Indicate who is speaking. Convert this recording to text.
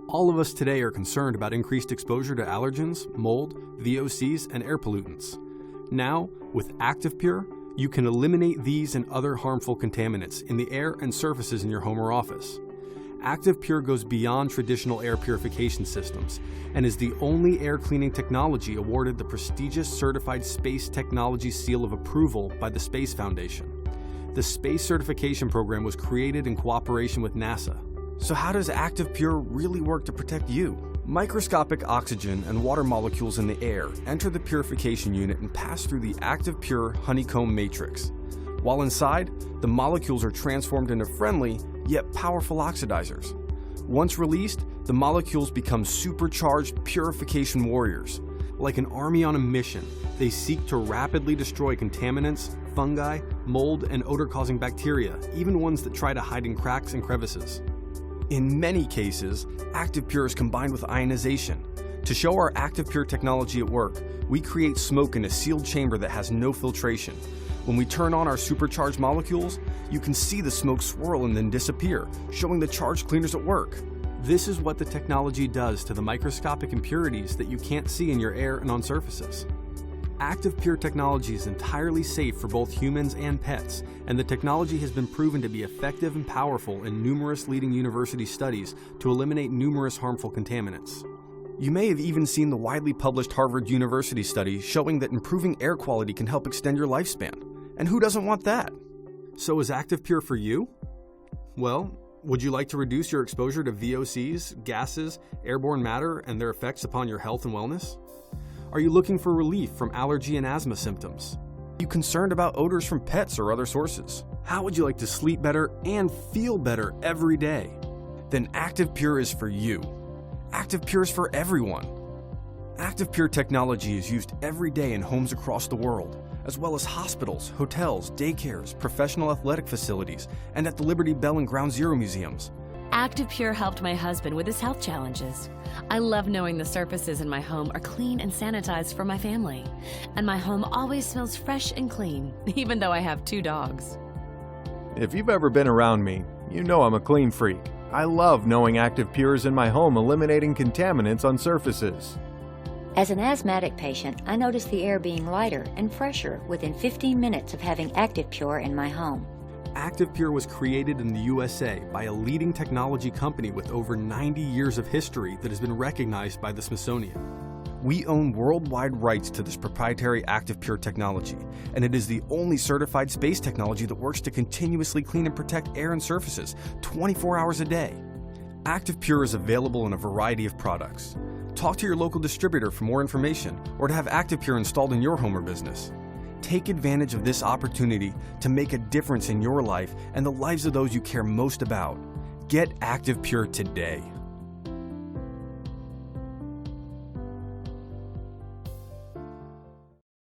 Speaker 1: All of us today are concerned about increased exposure to allergens, mold, VOCs, and air pollutants. Now, with ActivePure, you can eliminate these and other harmful contaminants in the air and surfaces in your home or office. ActivePure goes beyond traditional air purification systems and is the only air cleaning technology awarded the prestigious Certified Space Technology Seal of Approval by the Space Foundation. The Space Certification Program was created in cooperation with NASA. So how does ActivePure really work to protect you? Microscopic oxygen and water molecules in the air enter the purification unit and pass through the ActivePure honeycomb matrix. While inside, the molecules are transformed into friendly, yet powerful oxidizers. Once released, the molecules become supercharged purification warriors. Like an army on a mission, they seek to rapidly destroy contaminants, fungi, mold, and odor-causing bacteria, even ones that try to hide in cracks and crevices. In many cases, ActivePure is combined with ionization. To show our ActivePure technology at work, we create smoke in a sealed chamber that has no filtration. When we turn on our supercharged molecules, you can see the smoke swirl and then disappear, showing the charge cleaners at work. This is what the technology does to the microscopic impurities that you can't see in your air and on surfaces. ActivePure Technology is entirely safe for both humans and pets, and the technology has been proven to be effective and powerful in numerous leading university studies to eliminate numerous harmful contaminants. You may have even seen the widely published Harvard University study showing that improving air quality can help extend your lifespan. And who doesn't want that? So is ActivePure for you? Well, would you like to reduce your exposure to VOCs, gases, airborne matter, and their effects upon your health and wellness? Are you looking for relief from allergy and asthma symptoms? Are you concerned about odors from pets or other sources? How would you like to sleep better and feel better every day? Then ActivePure is for you. ActivePure is for everyone. ActivePure technology is used every day in homes across the world, as well as hospitals, hotels, daycares, professional athletic facilities, and at the Liberty Bell and Ground Zero museums.
Speaker 2: ActivePure helped my husband with his health challenges. I love knowing the surfaces in my home are clean and sanitized for my family. And my home always smells fresh and clean, even though I have 2 dogs.
Speaker 3: If you've ever been around me, you know I'm a clean freak. I love knowing ActivePure is in my home eliminating contaminants on surfaces.
Speaker 4: As an asthmatic patient, I noticed the air being lighter and fresher within 15 minutes of having ActivePure in my home.
Speaker 1: ActivePure was created in the USA by a leading technology company with over 90 years of history that has been recognized by the Smithsonian. We own worldwide rights to this proprietary ActivePure technology, and it is the only certified space technology that works to continuously clean and protect air and surfaces 24 hours a day. ActivePure is available in a variety of products. Talk to your local distributor for more information or to have ActivePure installed in your home or business. Take advantage of this opportunity to make a difference in your life and the lives of those you care most about. Get ActivePure today.